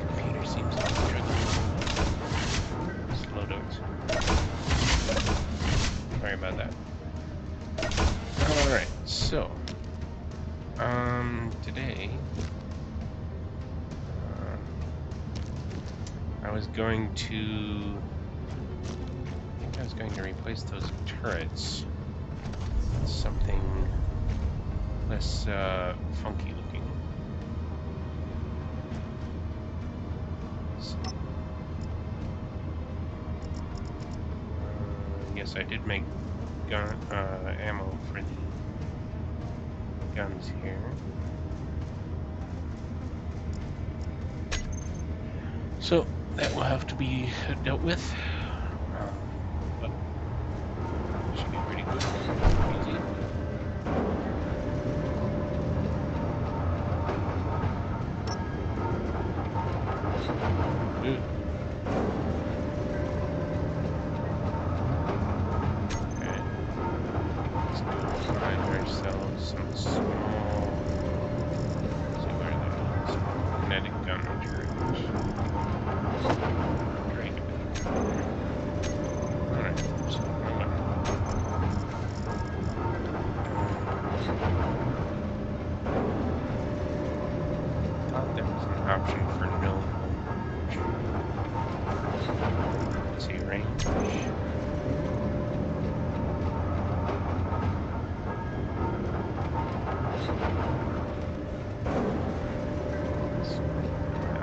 Computer seems to be struggling. Slow dogs. Sorry about that. Alright, so today I was going to replace those turrets with something less funky looking. So, yes, I did make ammo for the guns here. So that will have to be dealt with. But it should be pretty good. Easy. Ooh. Okay. Let's go find ourselves some small. Let's see where there is. Small kinetic gun turret. Great. Alright, so thought there was an option for no voltage. Let's see, range.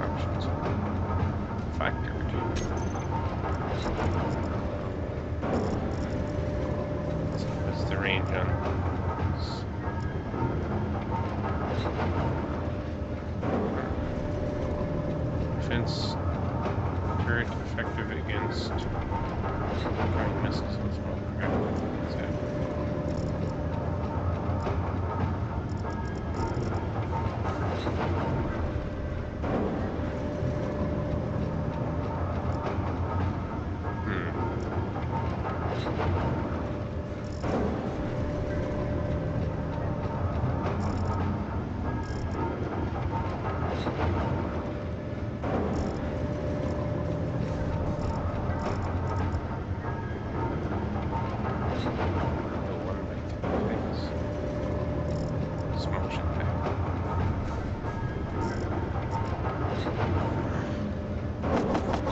Options. Factor. Let's see, what's the range on this? Defense turret effective against guiding missiles and small craft. What's that?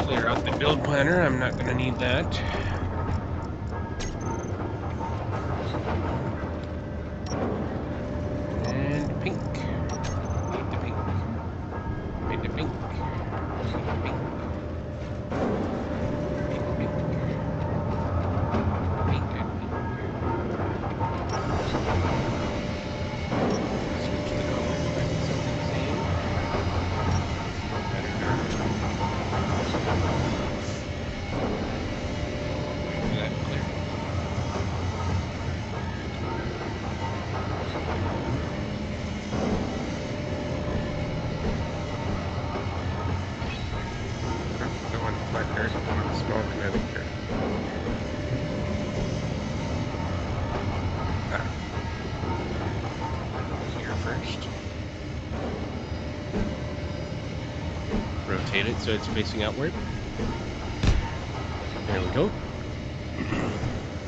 Clear out the build planner, I'm not going to need that. And pink. Need the pink. Need the pink. Need the pink. Pink, pink. Painted pink. Switch the colors back to something the same. Better. Is that clear? The one factor, one small kinetic turret. Here first. Rotate it so it's facing outward. There we go.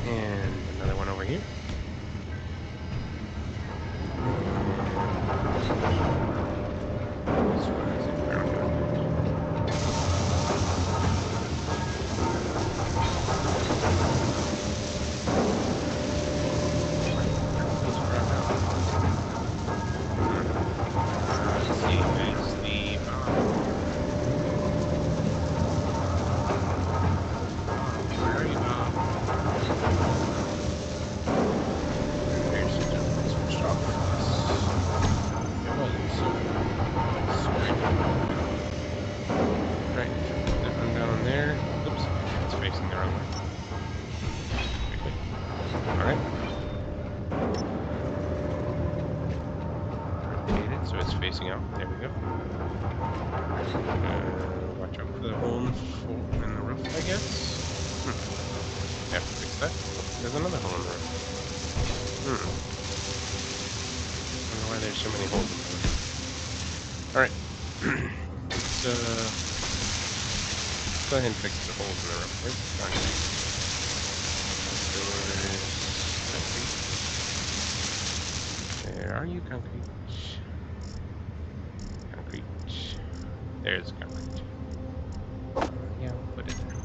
And another one over here. This one is grounded. Let's see, it's the where are you, Bob? There's switched off for this. It wasn't so. Right, put that one down there. Oops, it's facing the wrong way. Alright. Rotate it so it's facing out. There we go. Watch out for the hole in the roof, I guess. Have to fix that. There's another hole in the roof. Wonder why there's so many holes in the road. Alright. Let's go ahead and fix the holes in the road. Where's the concrete? Concrete. Where are you, concrete? Concrete. There's concrete. Yeah, we'll put it there.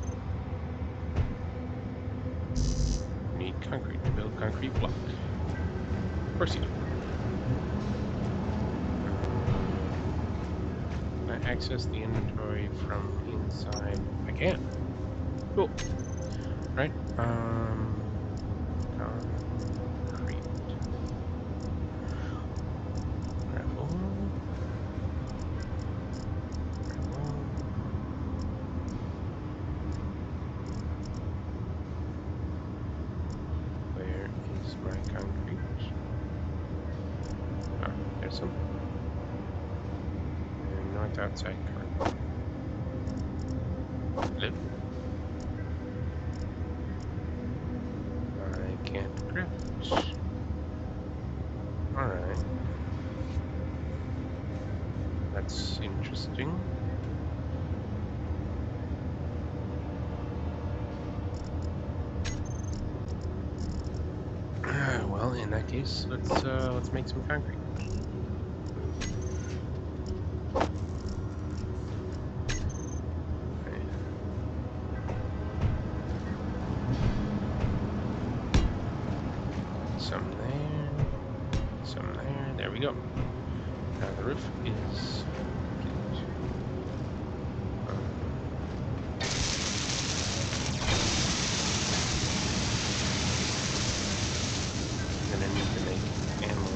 Need concrete to build concrete block. Of course you do. Can I access the inventory from inside? I can. Cool. Right. Concrete. Gravel. Where is my concrete? Ah, there's some. And north outside cardboard. Hello? I can't grab it. Alright. That's interesting. Well, in that case, let's make some concrete. Some there. There we go. Now the roof is complete. I'm gonna need to make ammo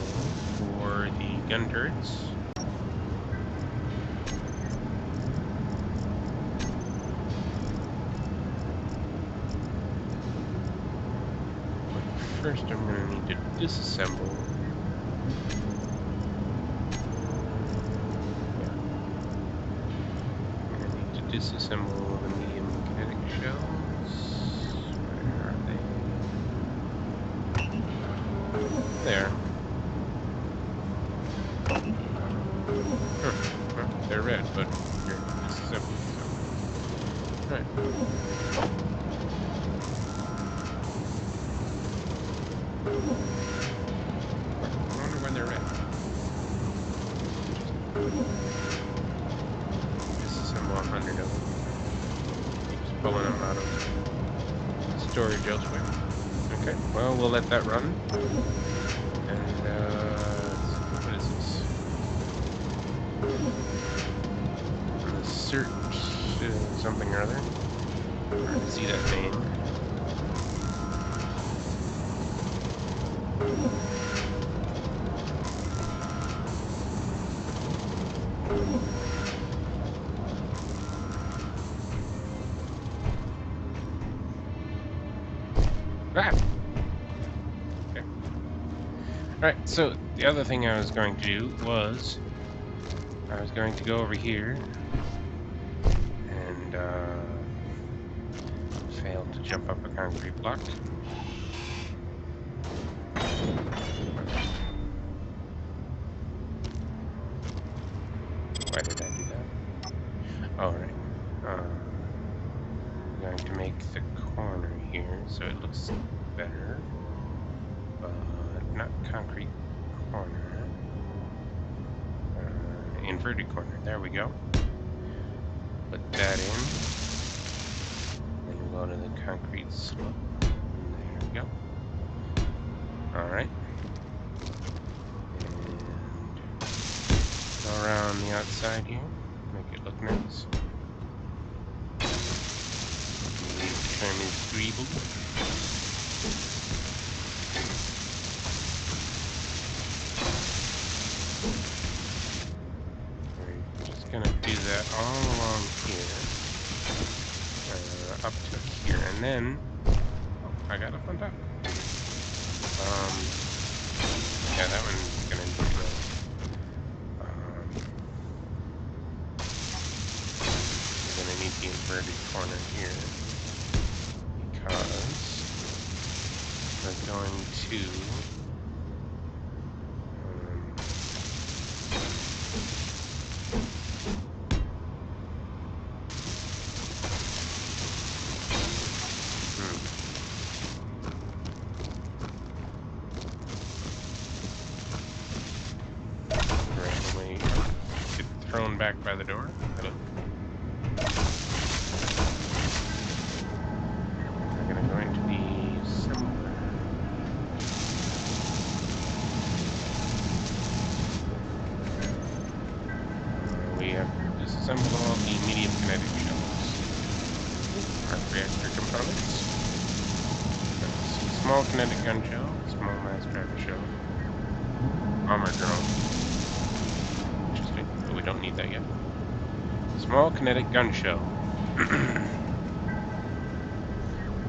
for the gun turrets. But first, I'm gonna need to disassemble. Disassemble the medium kinetic shells. Where are they? There. Huh. Well, they're red, but you're disassembled. Right. I wonder when they're red. Disassemble 100 of them. Pulling them out of storage elsewhere. Okay, well, we'll let that run. And, what is this? Search something or other. Hard to see that name. Ah! Okay. Alright, so the other thing I was going to do was I was going to go over here and fail to jump up a concrete block. Why did I do that? Alright. I'm going to make the corner here so it looks better, but not concrete corner. Inverted corner. There we go. Put that in. Then we'll go to the concrete slope. There we go. Alright. And go around the outside here. Make it look nice. The term is greeble. We're just gonna do that all along here. Up to here, and then oh, I got up on top. Yeah, that one's gonna need to go. We're gonna need the inverted corner here because we're going to prone back by the door. Hello. We're gonna go into the assembler. We have disassembled all the medium kinetic shells. Our reactor components. That's small kinetic gun shell, small mass driver shell, armor drone. Interesting, but we don't need that yet. Small kinetic gun shell.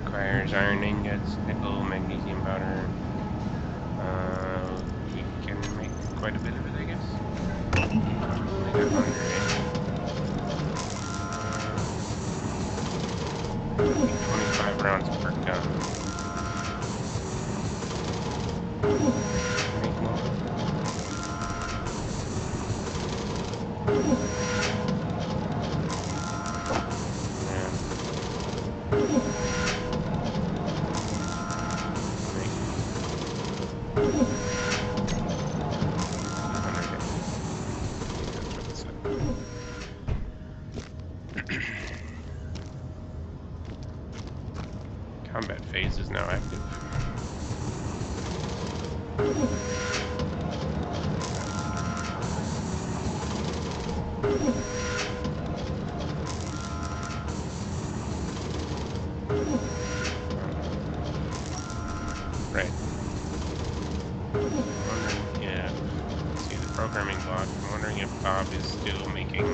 Requires iron ingots, nickel, magnesium powder. We can make quite a bit of it, I guess. Only got 100, eh? 25 rounds per gun. Make more. Combat phase is now active. Right. I'm wondering if, let's see the programming block. I'm wondering if Bob is still making.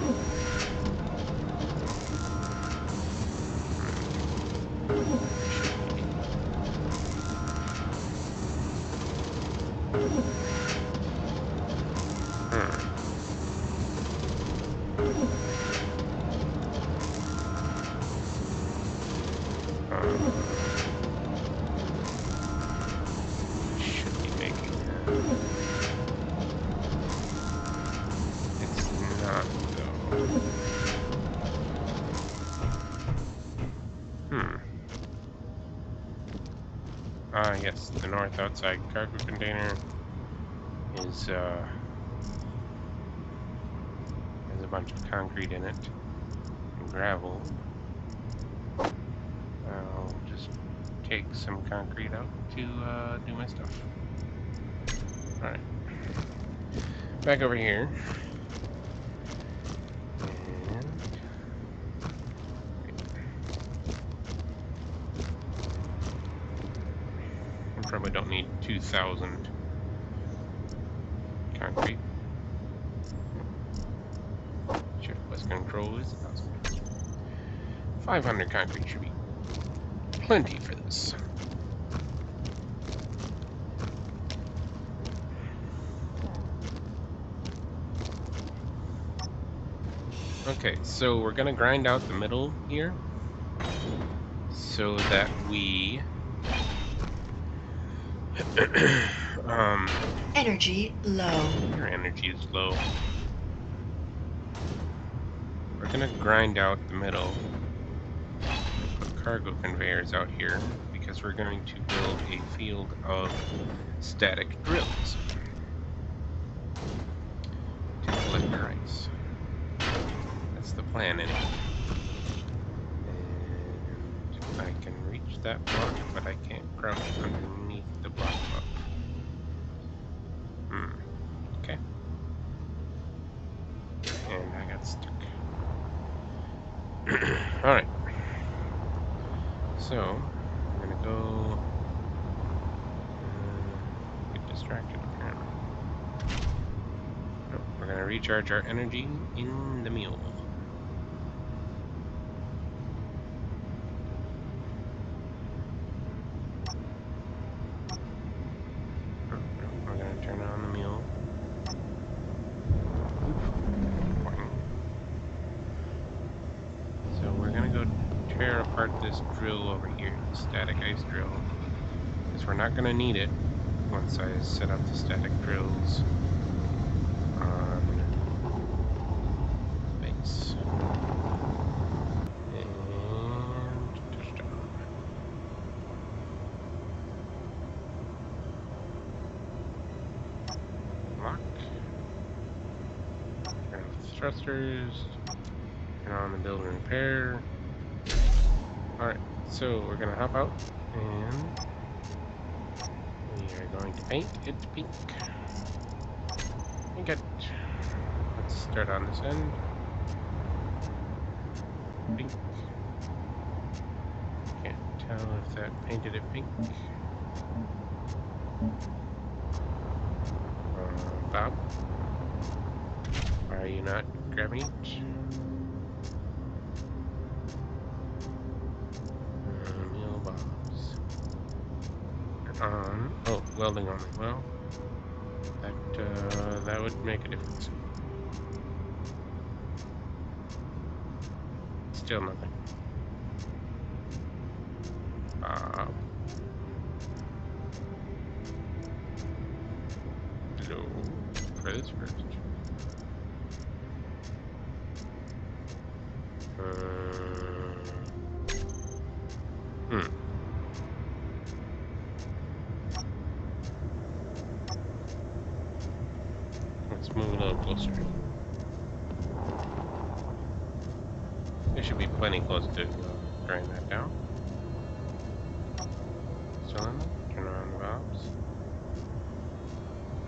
Yes, the north outside cargo container is has a bunch of concrete in it and gravel. I'll just take some concrete out to do my stuff. Alright. Back over here. Probably don't need 2,000 concrete. Shift plus control is 1,000. 500 concrete should be plenty for this. Okay, so we're gonna grind out the middle here so that we energy low. Your energy is low. We're gonna grind out the middle and put cargo conveyors out here because we're going to build a field of static drills to collect ice. That's the plan anyway. And I can reach that block, but I can't crouch underneath the block above. Okay. And I got stuck. Alright. So, I'm gonna go get distracted apparently. Nope, we're gonna recharge our energy in the mule. We're gonna turn on the mule. So we're gonna go tear apart this drill over here, the static ice drill, because we're not gonna need it once I set up the static drills on base. And touchdown. Lock. thrusters. Turn on the build and repair. Alright, so we're gonna hop out and we are going to paint it pink. Pink it. Let's start on this end. Pink. Can't tell if that painted it pink. Bob, are you not grabbing it? Meal bombs. On. Oh, welding only. Well, that would make a difference. Still nothing. Hello. Try this first. Let's move a little closer. There should be plenty close to grind that down. Still nothing? Turn on the valves.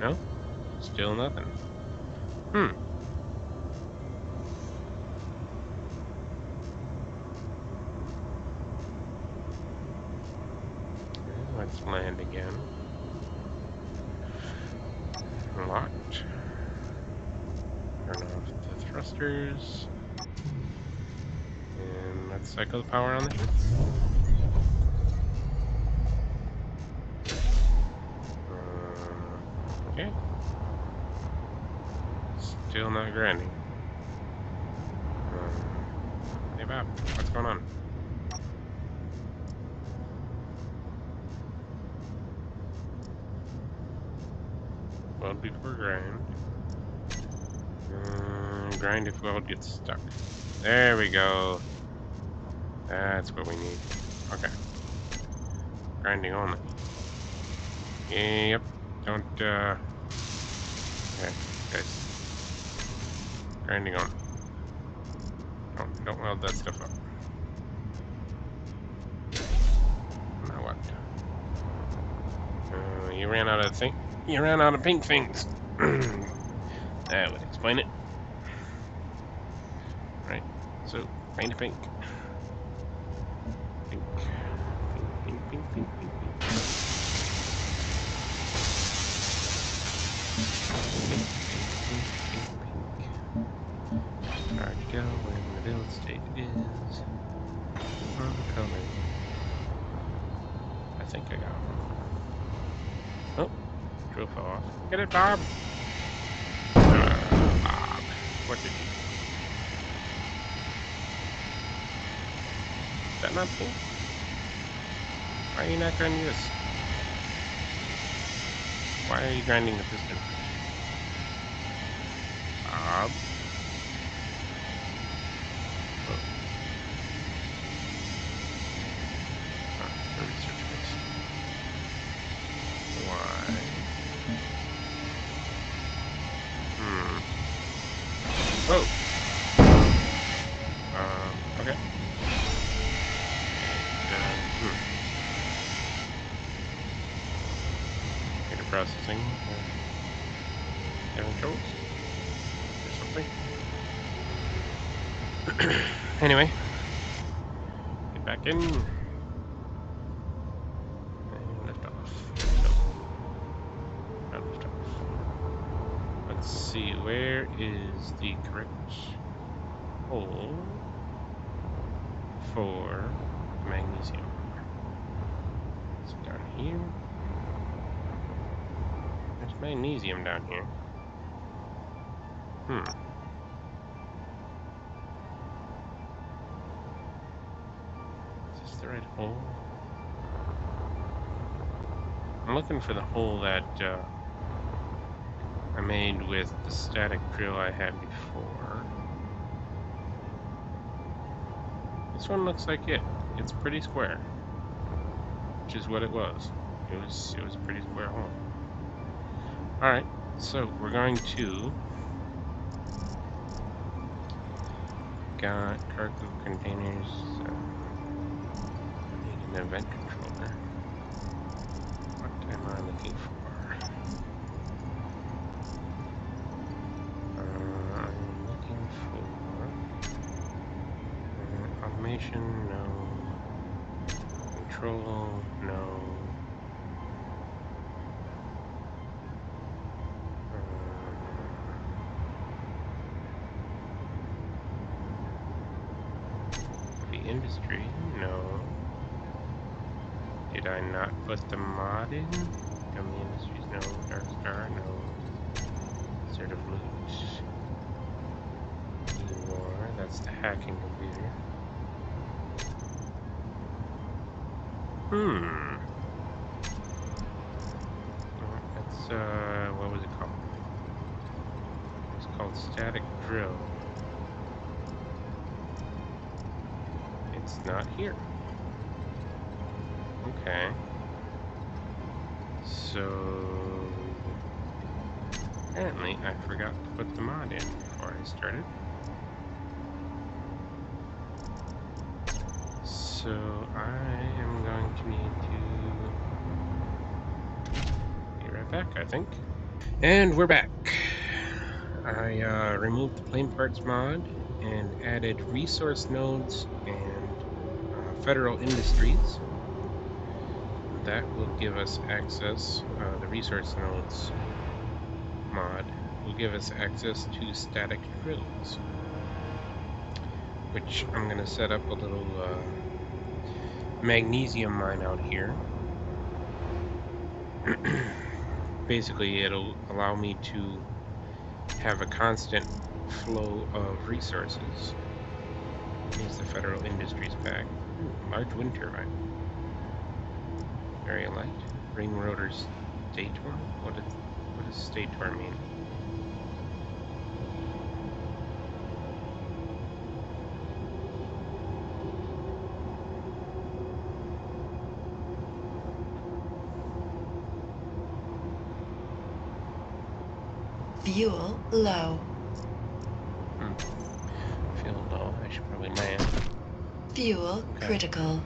No? Still nothing. Let's land again. Locked. Turn off the thrusters. And let's cycle the power on the ship. Okay. Still not grinding. Hey Bob, what's going on? Weld before grind. Grind if weld gets stuck. There we go. That's what we need. Okay. Grinding only. Yep. Don't, okay, guys. Grinding on. Don't weld that stuff up. Now what? You ran out of thing. You ran out of pink things. That would explain it. Right. So paint it pink. Pink. Pink. Pink. Pink. Pink. Pink. Pink. Hard to tell when the build state is coming. I think I got one. Oh, drill fell off. Get it, Bob! Bob, what did you do? Is that not pink? Why are you not grinding this? Why are you grinding the piston? Bob? Oh! Okay. Data processing. Controls? Or something. Anyway. Get back in. And lift off. No. Not lift off. Let's see, where is the correct hole for magnesium? Is it down here? There's magnesium down here. Is this the right hole? I'm looking for the hole that I made with the static drill I had before. This one looks like it. It's pretty square, which is what it was. It was a pretty square hole. All right, so we're going to got cargo containers. Need an event controller. What am I looking for? I'm looking for automation, no. Control, no. The industry, no. Did I not put the mod in? Dummy Industries, no. Dark Star, no. Assertive Loot. War, that's the hacking computer. That's, what was it called? It's called Static Drill. It's not here. Okay. So apparently I forgot to put the mod in before I started. So I am going to need to be right back, I think. And we're back. I removed the plane parts mod and added resource nodes and federal industries. That will give us access, the resource nodes mod will give us access to static drills, which I'm going to set up a little magnesium mine out here. Basically, it'll allow me to have a constant flow of resources. Here's the federal industries pack. Ooh, large wind turbine. Very light. Ring rotor stator? What does stator mean? Fuel low. Fuel low. I should probably land. Fuel critical.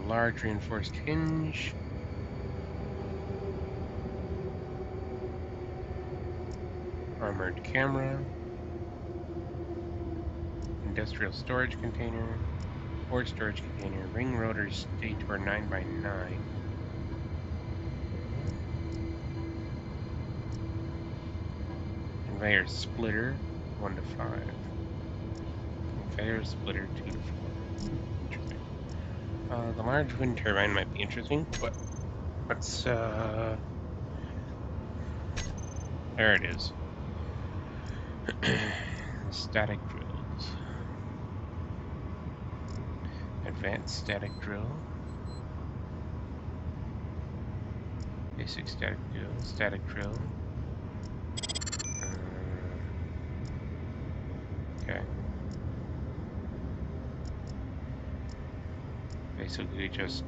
Large reinforced hinge. Armored camera. Industrial storage container. Ore storage container. Ring rotor stator 9x9. Conveyor splitter 1 to 5. Conveyor splitter 2 to 4. Interesting. The large wind turbine might be interesting, but let's there it is. Static drills. Advanced static drill. Basic static drill. Static drill. Okay. Basically just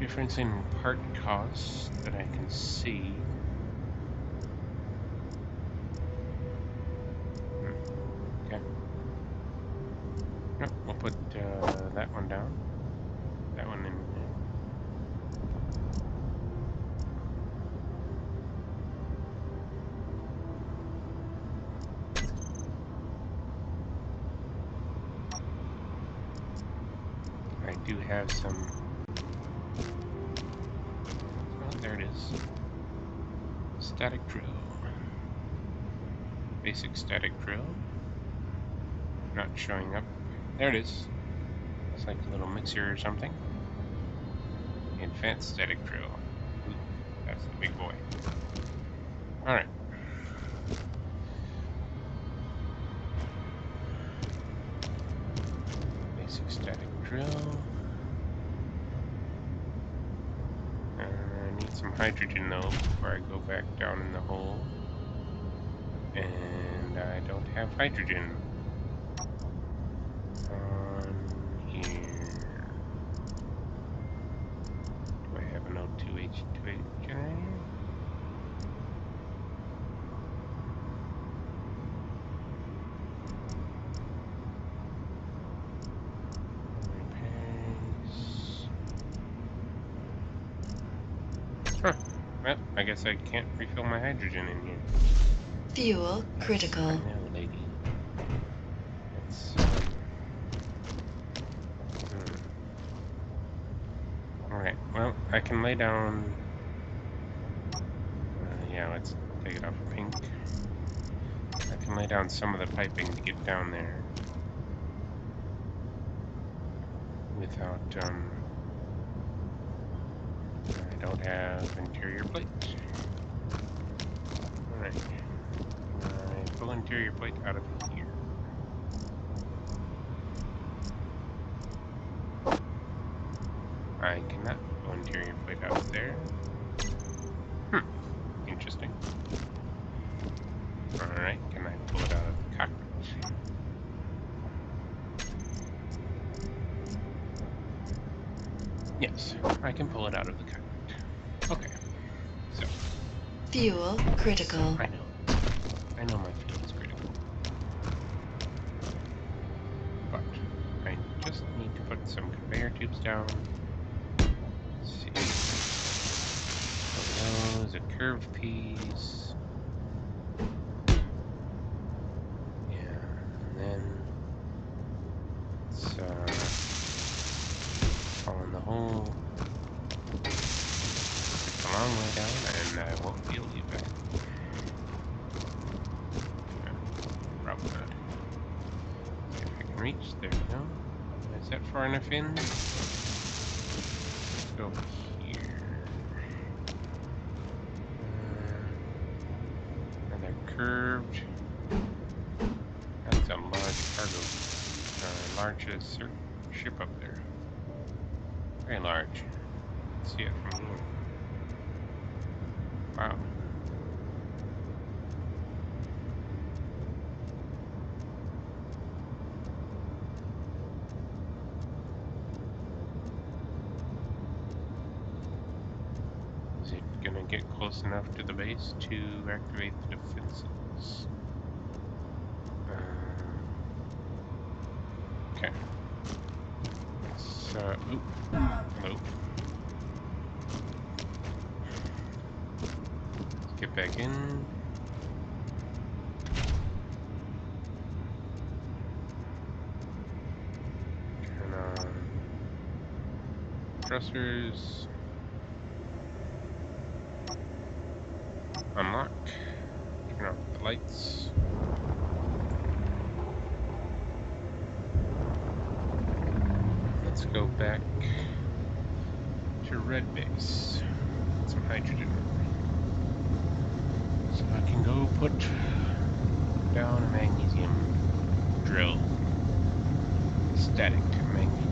difference in part costs that I can see. Okay. Nope, we'll put that one down. That one in there. I do have some. Oh, there it is. Static drill. Basic static drill. Not showing up. There it is. It's like a little mixer or something. Advanced static drill. Ooh, that's the big boy. Alright. Basic static drill. I need some hydrogen though before I go back down in the hole. And I don't have hydrogen on here. Do I have an O2H2H? Okay. Repairs. Huh. Well, I guess I can't refill my hydrogen in here. Fuel critical. I know, lady. It's, Alright, well, I can lay down... yeah, let's take it off of pink. I can lay down some of the piping to get down there. Without, I don't have interior plate. Alright. I pull interior plate out of here. I cannot pull interior plate out of there. Interesting. Alright, can I pull it out of the cockpit? Yes, I can pull it out of the cockpit. Okay, so. Fuel critical. I know my fuel is critical. But I just need to put some conveyor tubes down. Let's see. So those, a curved piece. Yeah, and then it's fall in the hole. It's a long way down, and I won't be able to get back. Probably not. See if I can reach. There we go. Is that far enough in? Let's go here. And they're curved. That's a large cargo, largest ship up there. Very large. See it from here. Wow. Is it gonna get close enough to the base to activate the defenses? Okay. Let's, oop. Hello. Let's get back in. Turn on thrusters. Unlock. Turn off the lights. Let's go back to red base. Get some hydrogen. So I can go put down a magnesium drill. Static magnesium.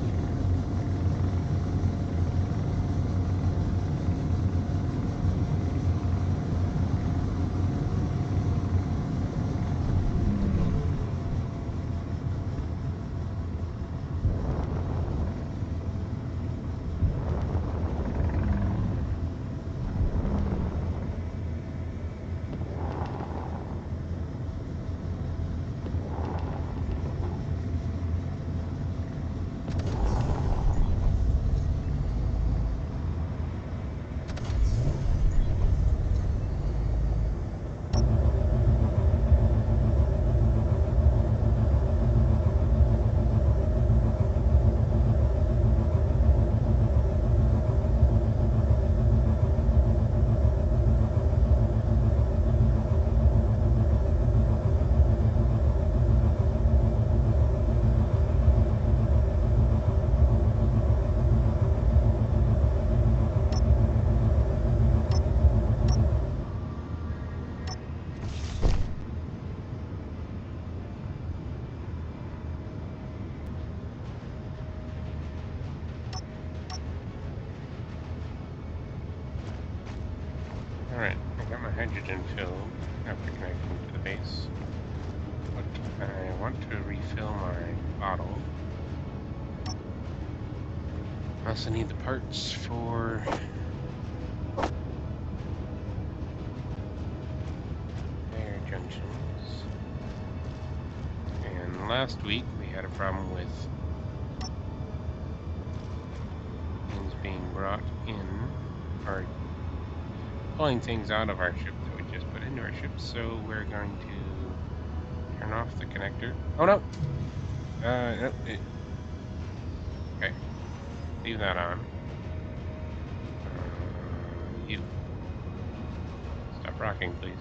Alright, I got my hydrogen filled after connecting to the base. But I want to refill my bottle. I also need the parts for last week we had a problem with things being brought in, or pulling things out of our ship that we just put into our ship, so we're going to turn off the connector. Oh no! No, okay. Leave that on. You. Stop rocking, please.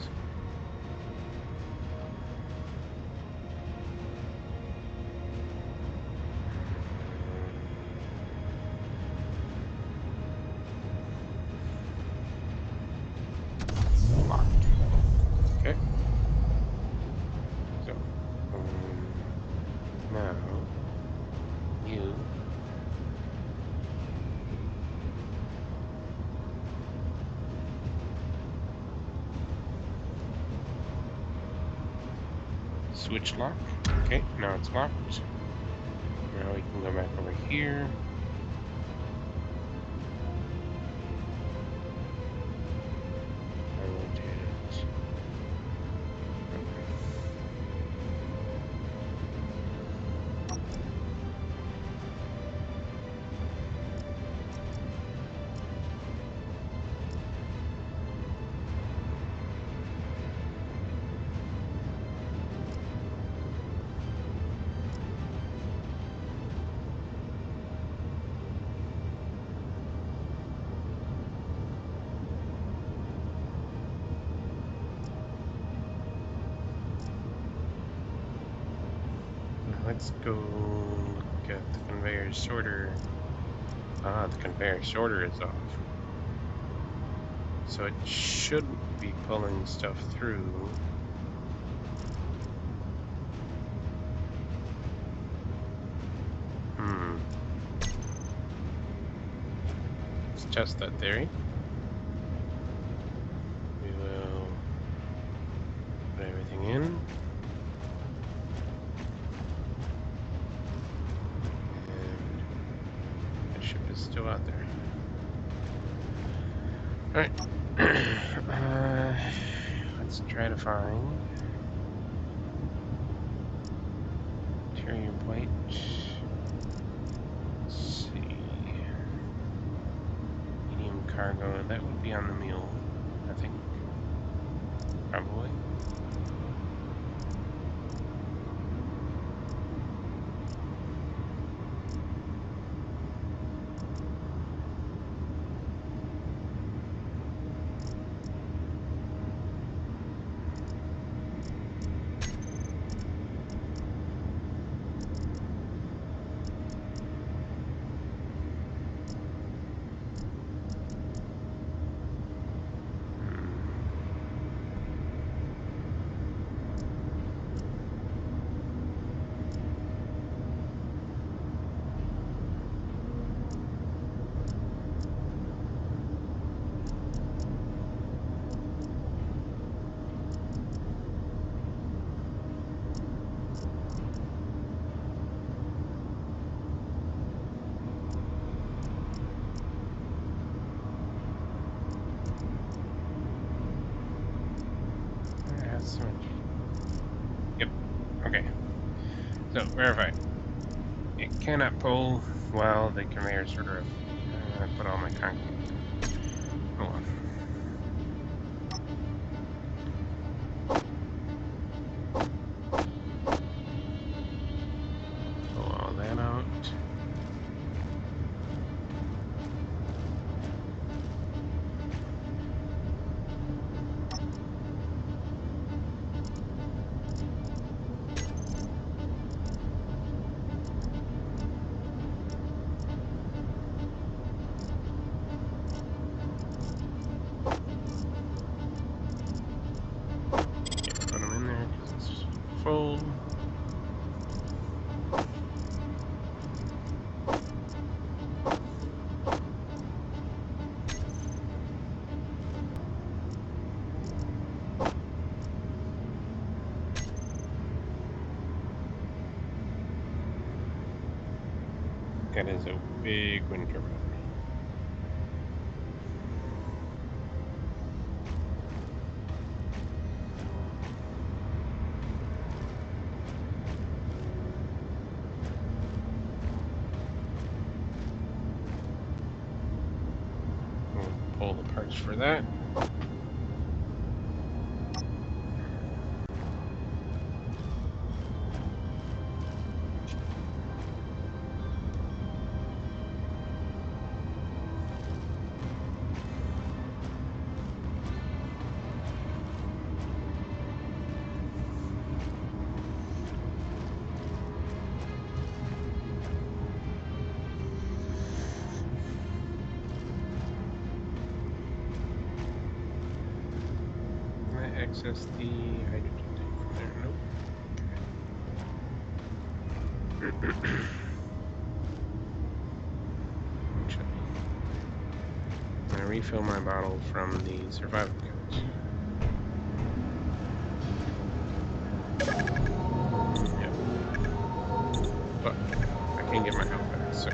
Locked. Okay. So, now, you switch lock. Okay, now it's locked. Now we can go back over here. I rotate it. Let's go look at the conveyor sorter. Ah, the conveyor sorter is off. So it shouldn't be pulling stuff through. Let's test that theory. We will put everything in. Still out there. Alright. Let's try to find interior plate. Let's see. Medium cargo. That would be on the mule, I think. Probably. Yep. Okay. So, verify. It cannot pull while the conveyor sorter. I put all my concrete. Hold on. Pull all that out. Full. That is a big wind turbine. pull the parts for that. Access the hydrogen tank from there. Nope. I'm gonna refill my bottle from the survival kits. Yep. But I can get my health back, so.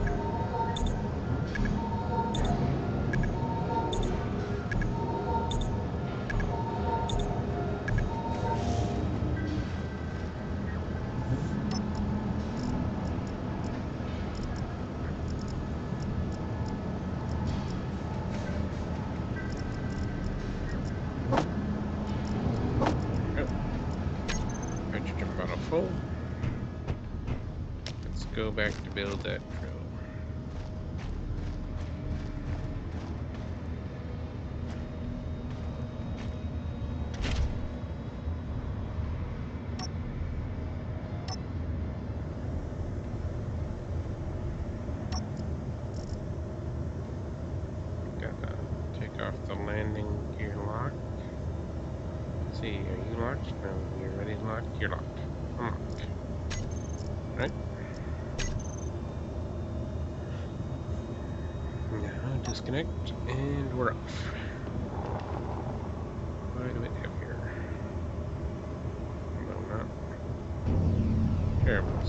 Full. Let's go back to build that drill. Gotta take off the landing gear lock. Let's see, are you locked? No, you're ready to lock? You're locked. Unlock. Right? Now disconnect and we're off. Quite a bit heavier. Although not terrible.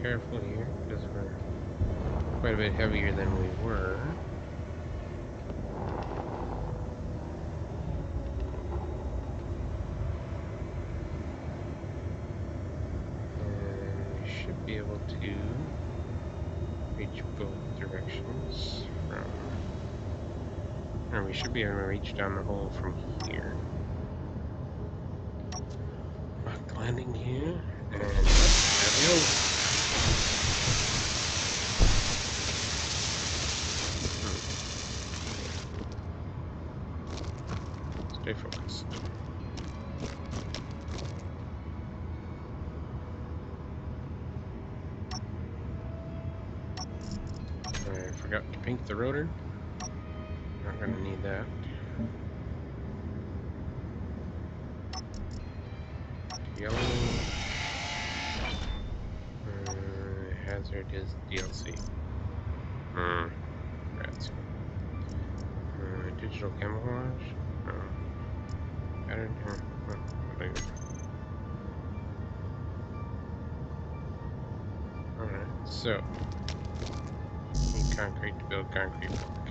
Careful here because we're quite a bit heavier than we were. And we should be able to reach both directions from, or we should be able to reach down the hole from here. Lock the landing gear and there we go. Stay focused. I forgot to paint the rotor. Not gonna need that. Yellow. Hazard is DLC. Rats. Digital camouflage. Pattern. Alright, so. Need concrete to build concrete block.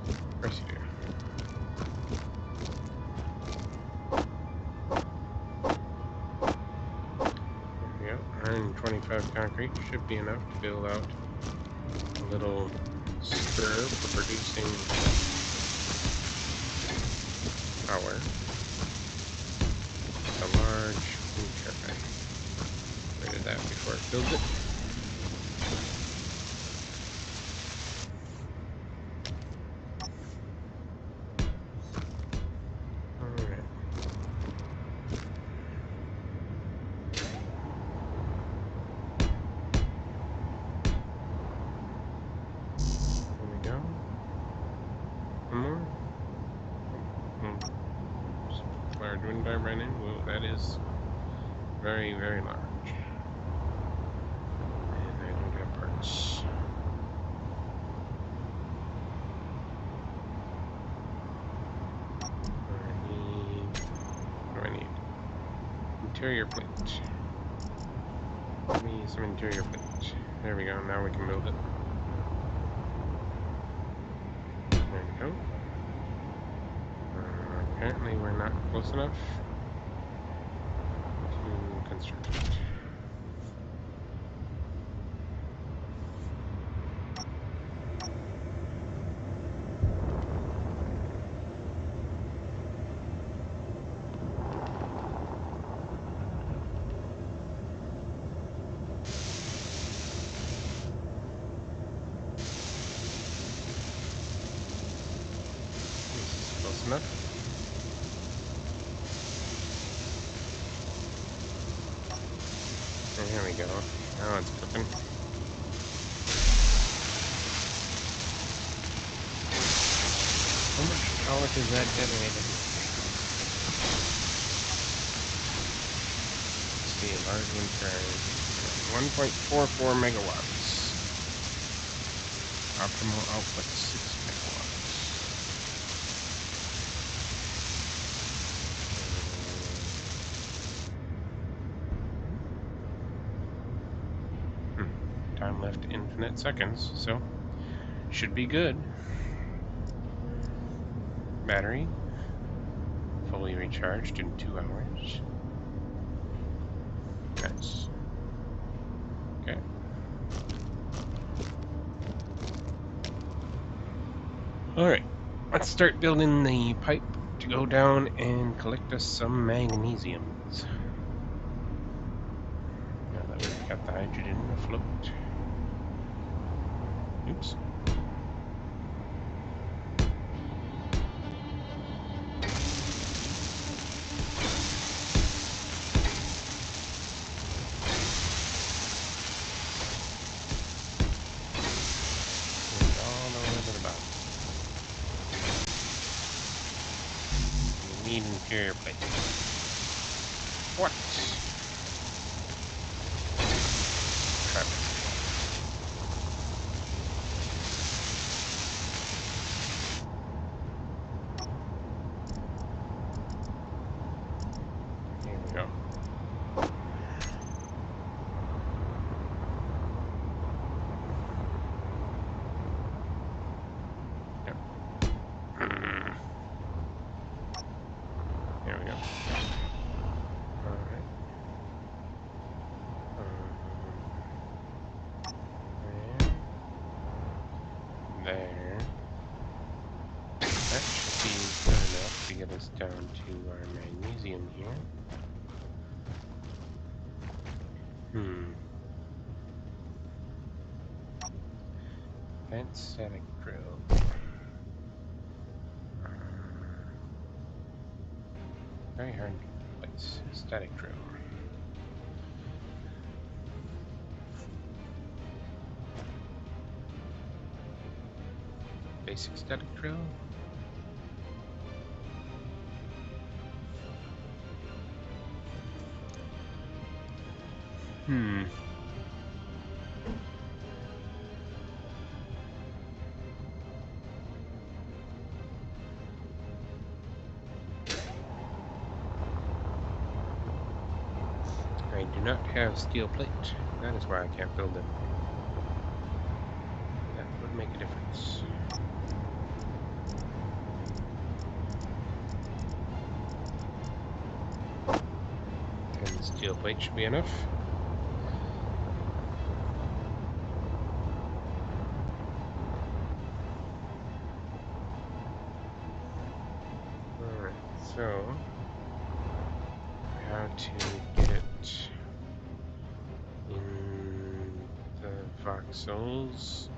Of course you do. There we go. 125 concrete should be enough to build out a little stir for producing power. A large wind turbine. Rid of that before it builds it. wind turbine in. Whoa, that is very, very large. And I don't have parts. What do I need? Interior plate. Give me some interior plate. There we go, now we can build it. There we go. Apparently we're not close enough to construct it. This is close enough. There we go. Now it's cooking. How much power does that generate? Let's see, large wind turbine. 1.44 megawatts. Optimal output 6 megawatts. Time left infinite seconds, so should be good. Battery fully recharged in 2 hours. Nice. Okay. Alright, let's start building the pipe to go down and collect us some magnesiums. Now that we've got the hydrogen afloat. Oops. And all the way to the bottom. We need interior plate. What? Crap. Here we go. Yep. There we go. Alright. There. That should be good enough to get us down to our magnesium here. Advanced static drill. Very hard to place. Static drill. Basic static drill. I do not have steel plate. That is why I can't build it. That would make a difference. And steel plate should be enough. Alright, so how to get it in the voxels?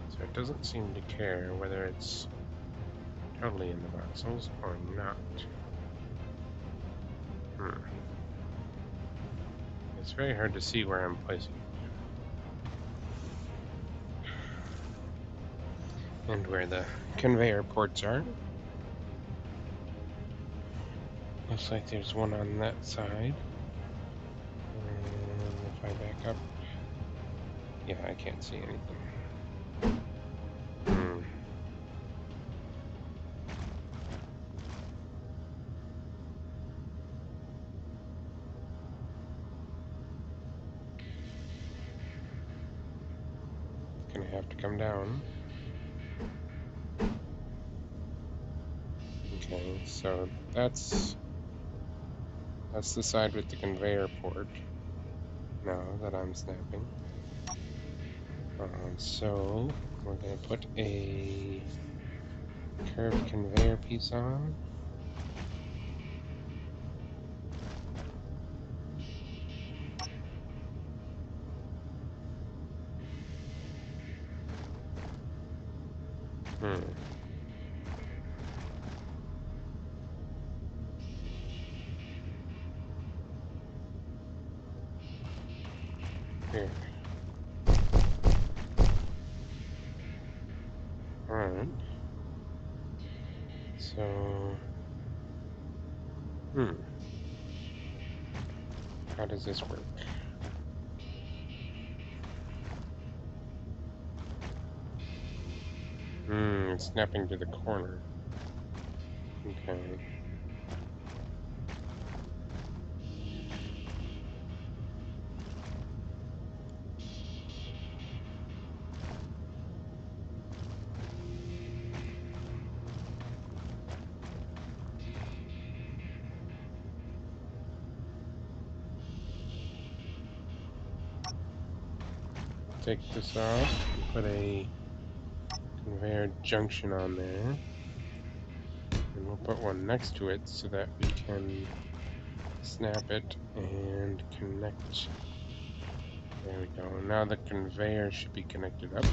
So it doesn't seem to care whether it's totally in the voxels or not. It's very hard to see where I'm placing it. and where the conveyor ports are. Looks like there's one on that side. And if I back up, yeah, I can't see anything. Gonna have to come down. Okay, so that's the side with the conveyor port now that I'm snapping. So we're gonna put a curved conveyor piece on. Here. Alright. So... How does this work? It's snapping to the corner. Okay. Take this off, put a conveyor junction on there, and we'll put one next to it so that we can snap it and connect. There we go. Now the conveyor should be connected up.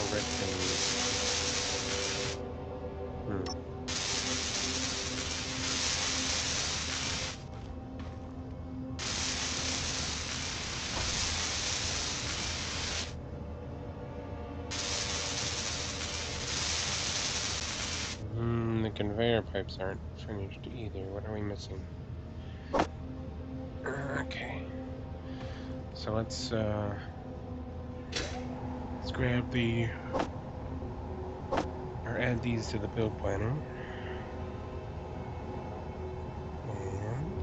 Red things. The conveyor pipes aren't finished either. What are we missing? Okay. So let's grab the, or add these to the build planner. And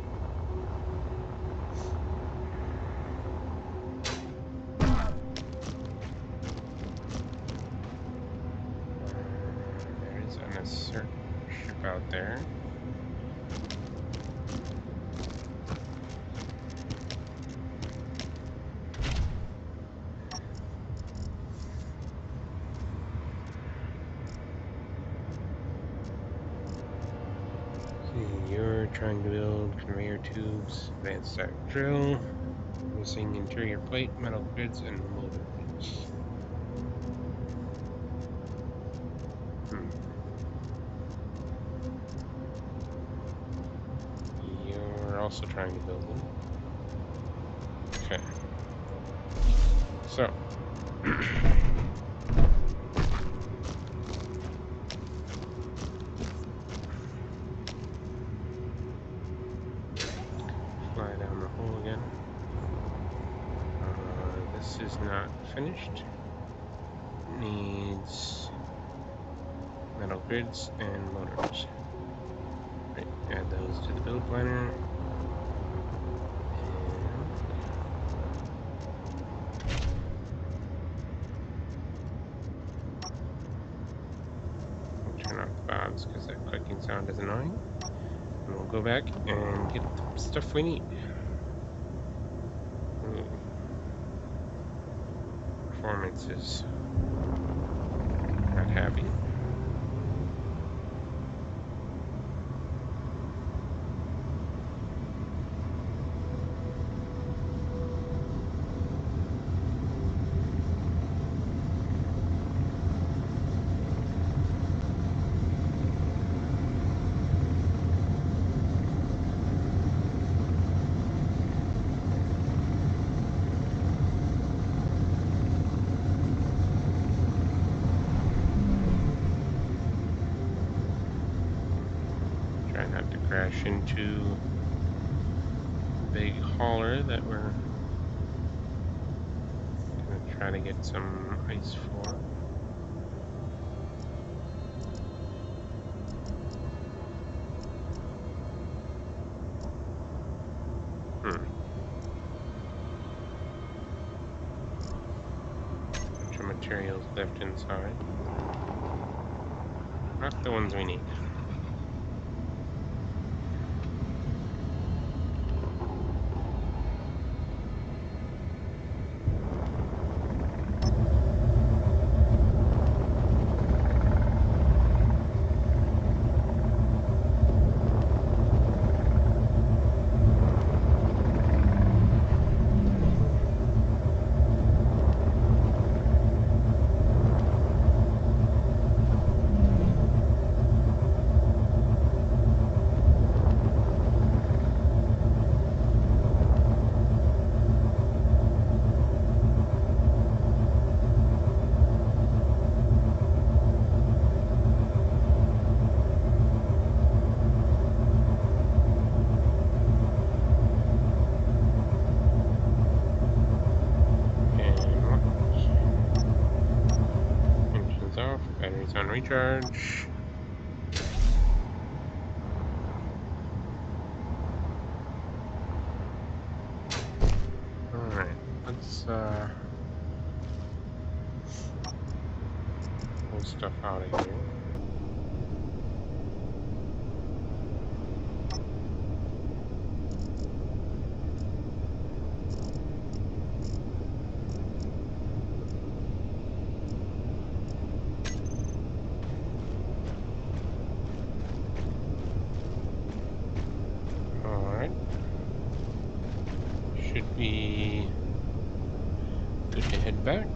there is an Assertive ship out there. You're trying to build conveyor tubes, advanced stack drill, missing interior plate, metal grids, and motors. You're also trying to build them. Okay. So. Fly down the hole again. This is not finished. Needs metal grids and motors. Right, add those to the build planner. And turn off the valves because that clicking sound is annoying. And we'll go back and get the stuff we need. Performance is not happy. connection to the big hauler that we're gonna try to get some ice for. Bunch of materials left inside. Not the ones we need. Off, batteries on recharge. Alright, let's pull stuff out of here. Should be good to head back.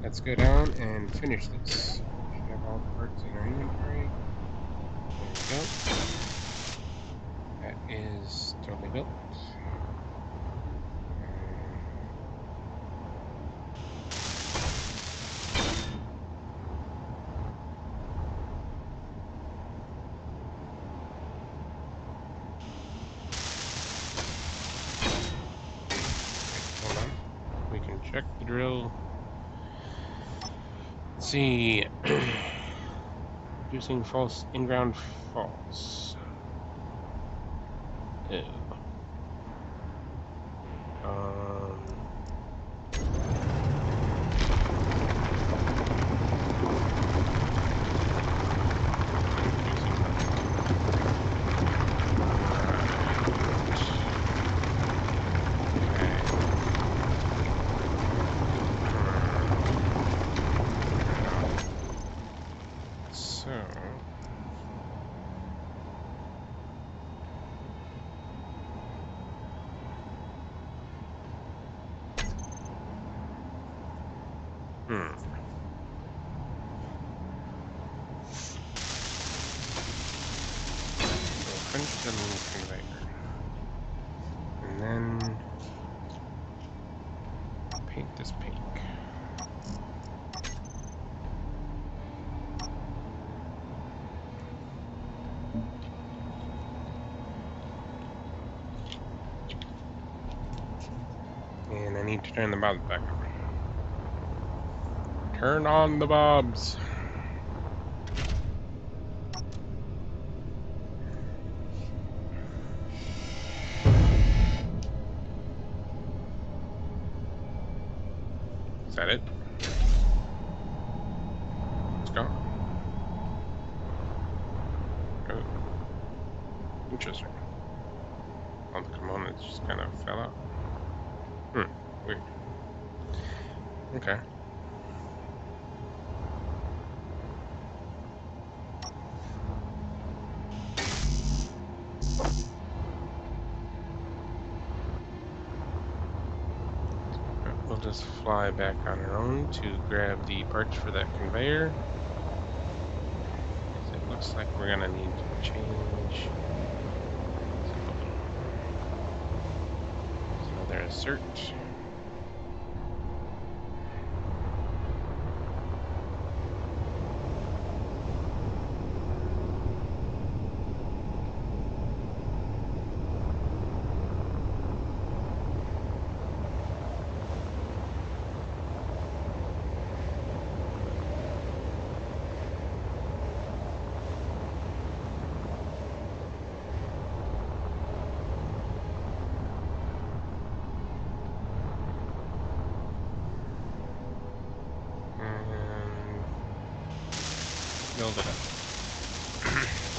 Let's go down and finish this. Should have all the parts in our inventory. There we go. That is totally built. Hold on. We can check the drill. Let's see. Producing false in-ground faults. Ew. Finish the conveyor. And then paint this pink. Turn the bobs back up. Turn on the bobs. Is that it? Let's go. Oh. Interesting. All the components just kind of fell out. Weird. Okay. We'll just fly back on our own to grab the parts for that conveyor. It looks like we're gonna need to change. There's another assert. Build it up.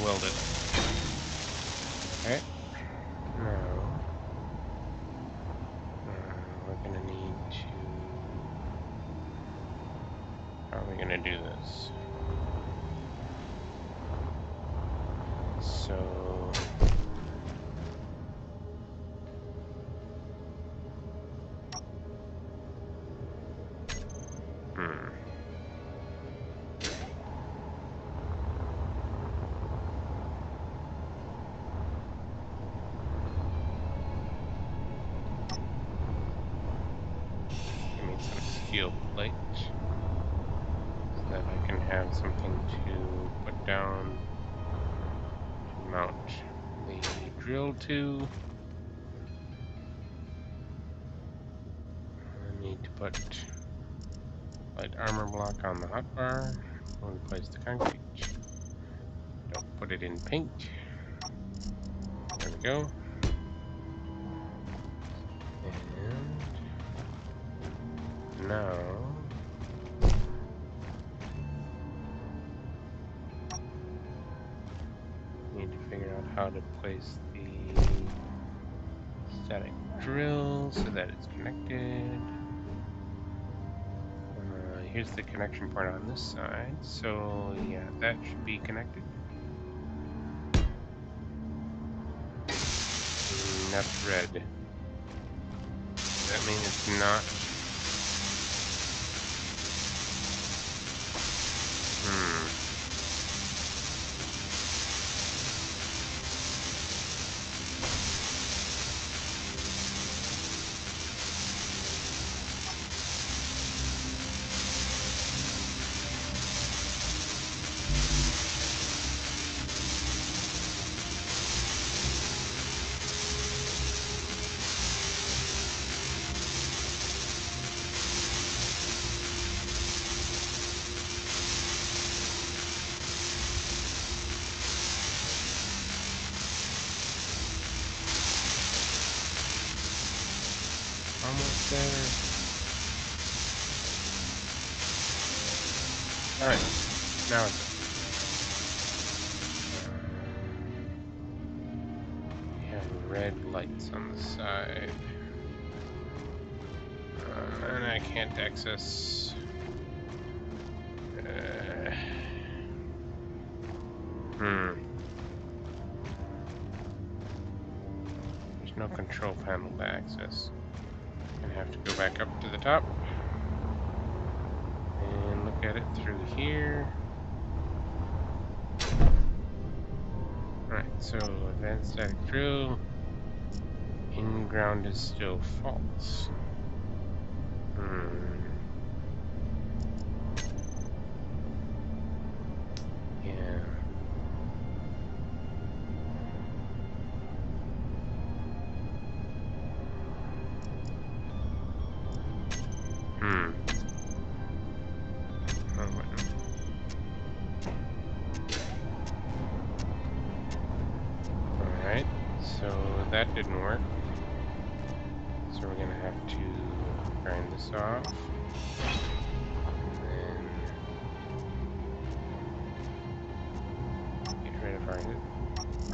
Weld it. Okay. Now, we're gonna need to. How are we gonna do this? So. Steel plate so that I can have something to put down to mount the drill to. I need to put light armor block on the hotbar. We'll replace the concrete. Don't put it in paint. There we go. And now need to figure out how to place the static drill so that it's connected. Here's the connection point on this side, so yeah, that should be connected. That's red. Does that mean it's not? Almost there. Alright, now it's we have red lights on the side. And I can't access. There's no control panel to access. Gonna have to go back up to the top and look at it through here. Alright, so advanced static drill. In ground is still false. Yeah. that didn't work. So we're gonna have to grind this off. And then get rid of our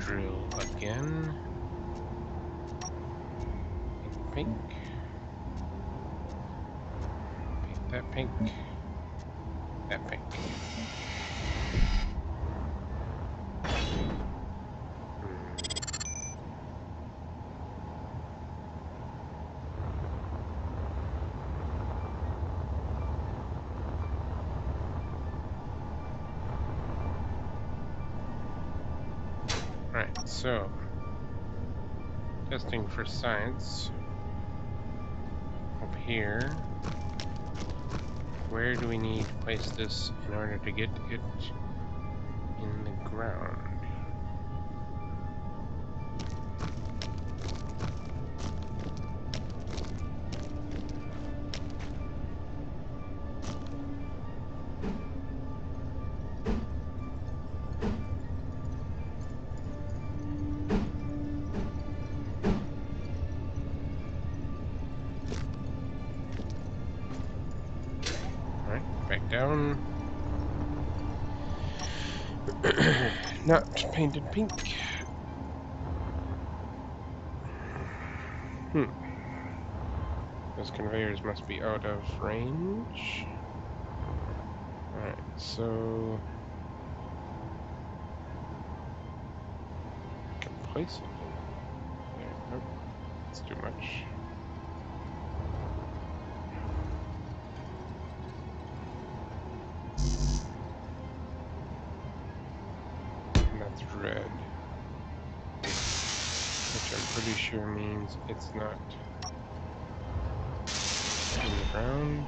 drill again. Pink. Paint that pink. That pink. Right, so testing for science. Up here, where do we need to place this in order to get it in the ground? Back down. Not painted pink. Those conveyors must be out of range. Alright, so I can place it there. Nope, that's too much. That's red, which I'm pretty sure means it's not in the ground.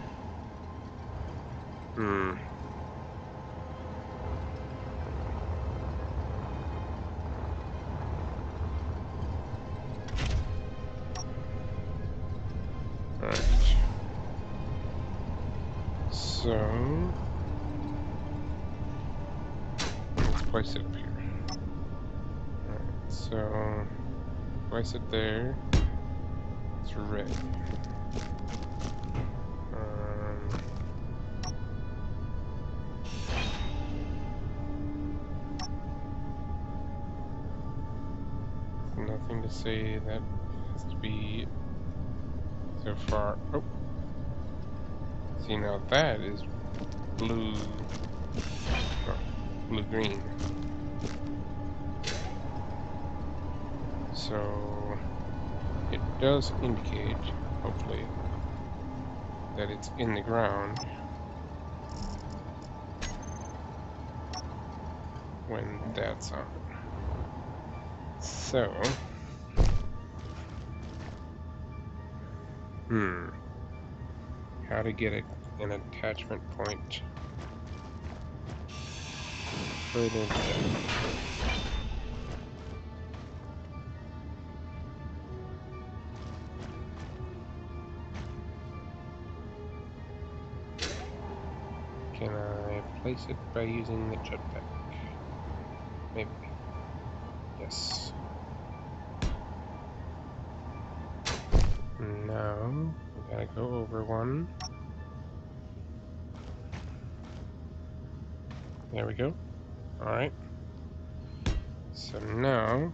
Alright. So let's place it up here. Alright, so place it there. It's red. Nothing to say that has to be so far. Oh, see, now that is blue, blue-green. So it does indicate, hopefully, that it's in the ground when that's on. So, how to get an attachment point further down. Can I place it by using the jetpack? Maybe. Yes. Now, we gotta go over one. There we go. Alright. So now,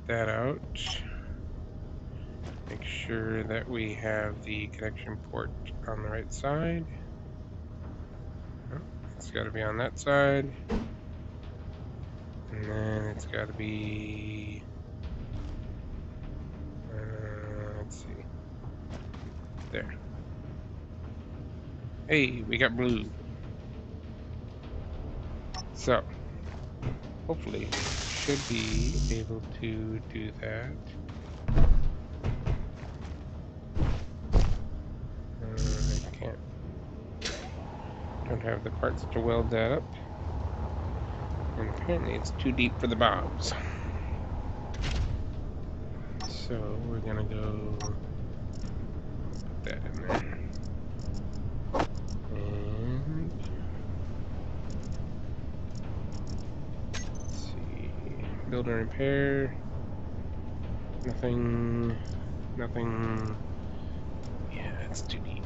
get that out. Make sure that we have the connection port on the right side. Oh, it's gotta be on that side. And then it's gotta be... let's see. There. Hey, we got blue. So, hopefully, should be able to do that. I can't. Don't have the parts to weld that up. And apparently it's too deep for the bobs. So, we're gonna go put that in there. And let's see, build and repair. Nothing. Nothing. Yeah, it's too deep.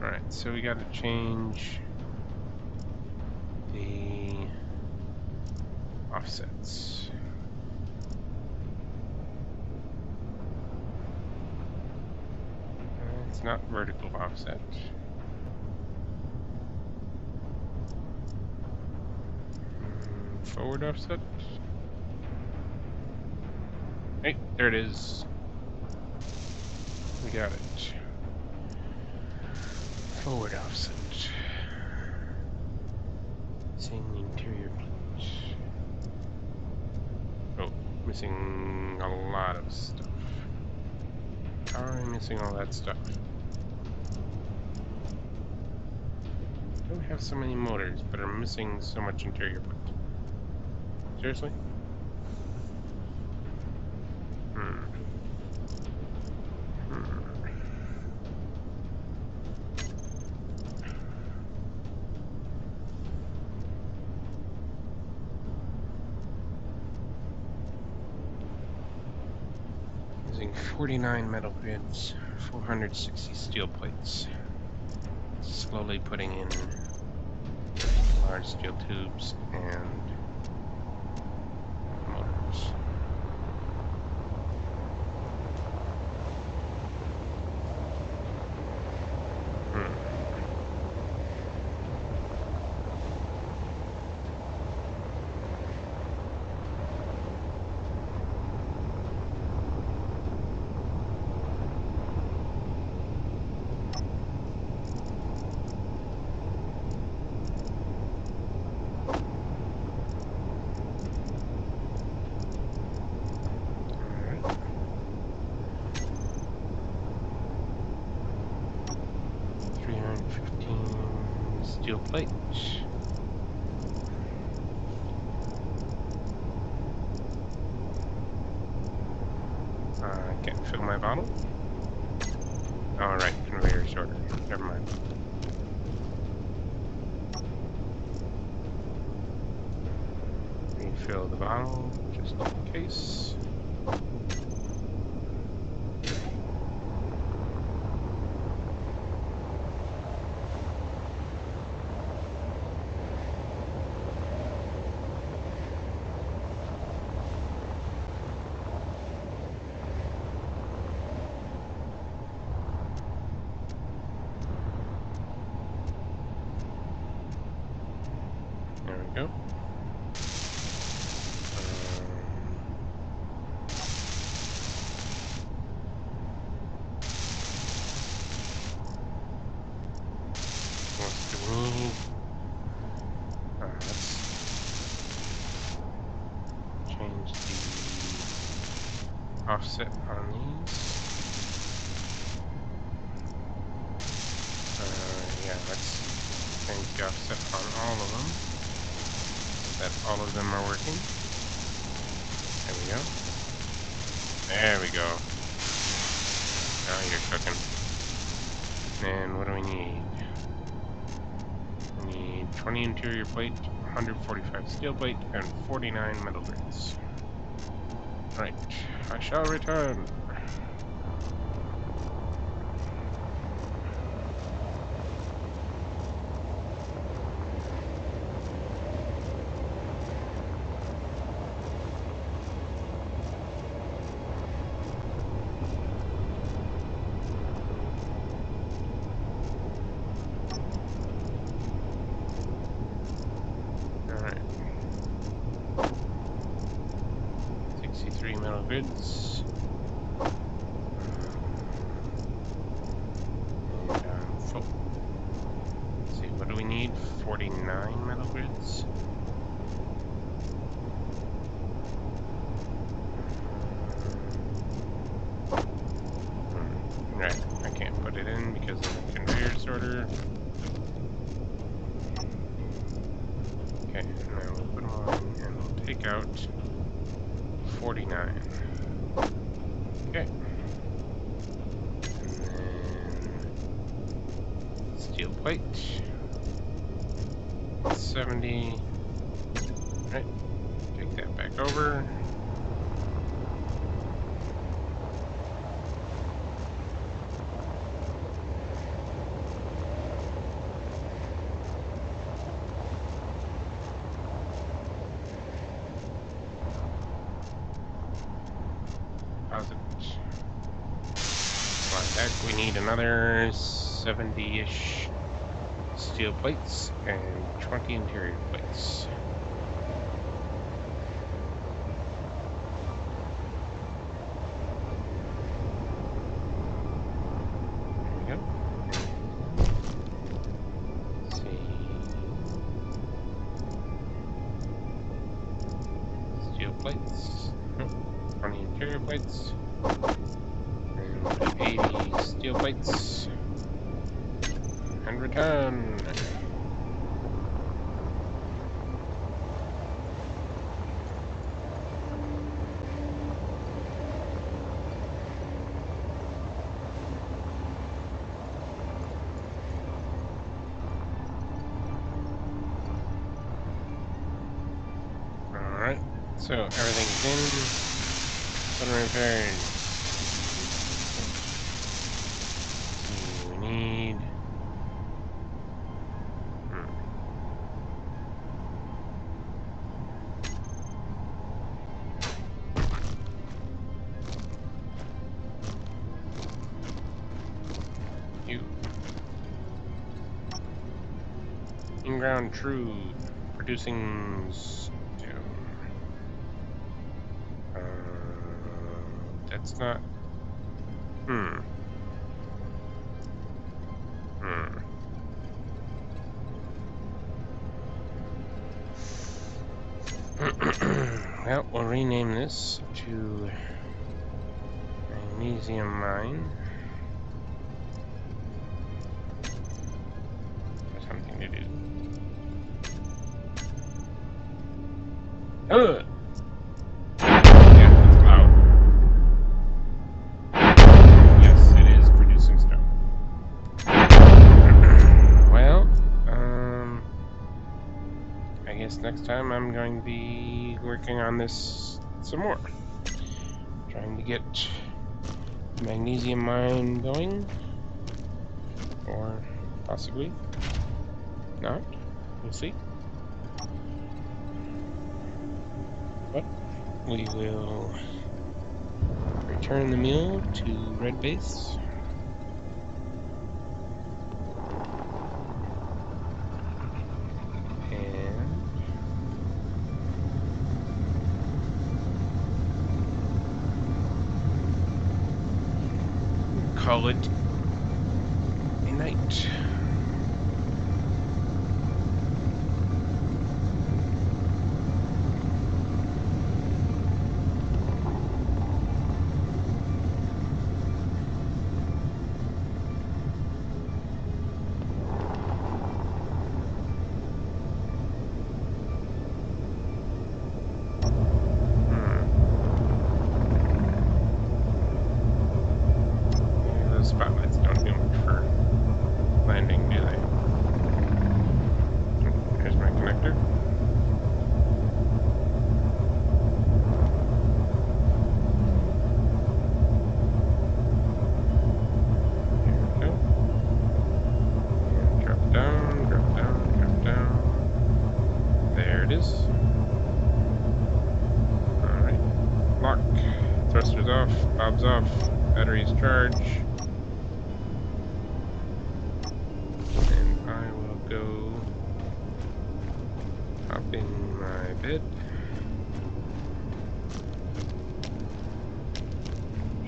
Alright, so we gotta change the offsets. It's not vertical offset. Forward offset. Hey, there it is. We got it. Forward offset. Missing interior plate. Oh, missing a lot of stuff. How are I missing all that stuff? I don't have so many motors, but I'm missing so much interior plate. Seriously? Using 49 metal grids, 460 steel plates. Slowly putting in large steel tubes and motors. Steel plate. Can't fill my bottle. Alright, conveyor sorter. Never mind. Refill the bottle, just in case. There we go. What do we need? Let's change the offset on these. Yeah, let's change the offset on all of them. That all of them are working. There we go. There we go. Now you're cooking. And what do we need? We need 20 interior plate, 145 steel plate, and 49 metal grids. Right. I shall return. Metal grids. And full. Let's see, what do we need? 49 metal grids. Right, I can't put it in because of the conveyor sorter. Okay, now we'll put them on and we'll take out 49. Okay. And then steel plate. 70. Right. Take that back over. need another 70-ish steel plates and 20 interior plates. There we go. Let's see. Steel plates. Nope. 20 interior plates. And 80 steel plates. And we're done. Alright, so everything's in. Button repaired. We need. In-ground true, producing stone. That's not. Well, we'll rename this to Magnesium Mine. There's something to do. Yeah, it's loud. Yes, it is producing stone. Well, I guess next time I'm going to be working on this some more. Trying to get the magnesium mine going. Or possibly not. We'll see. But we will return the mule to Red Base. And call it a night. Spotlights don't do much for landing, do they? Oh, here's my connector. There we go. And drop down, drop down, drop down. There it is. Alright. Lock. Thrusters off, bobs off, batteries charge. Go hop in my bed,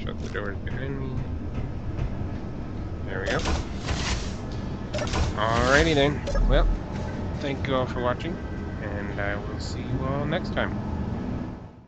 shut the doors behind me. There we go. Alrighty then. Well, thank you all for watching, and I will see you all next time.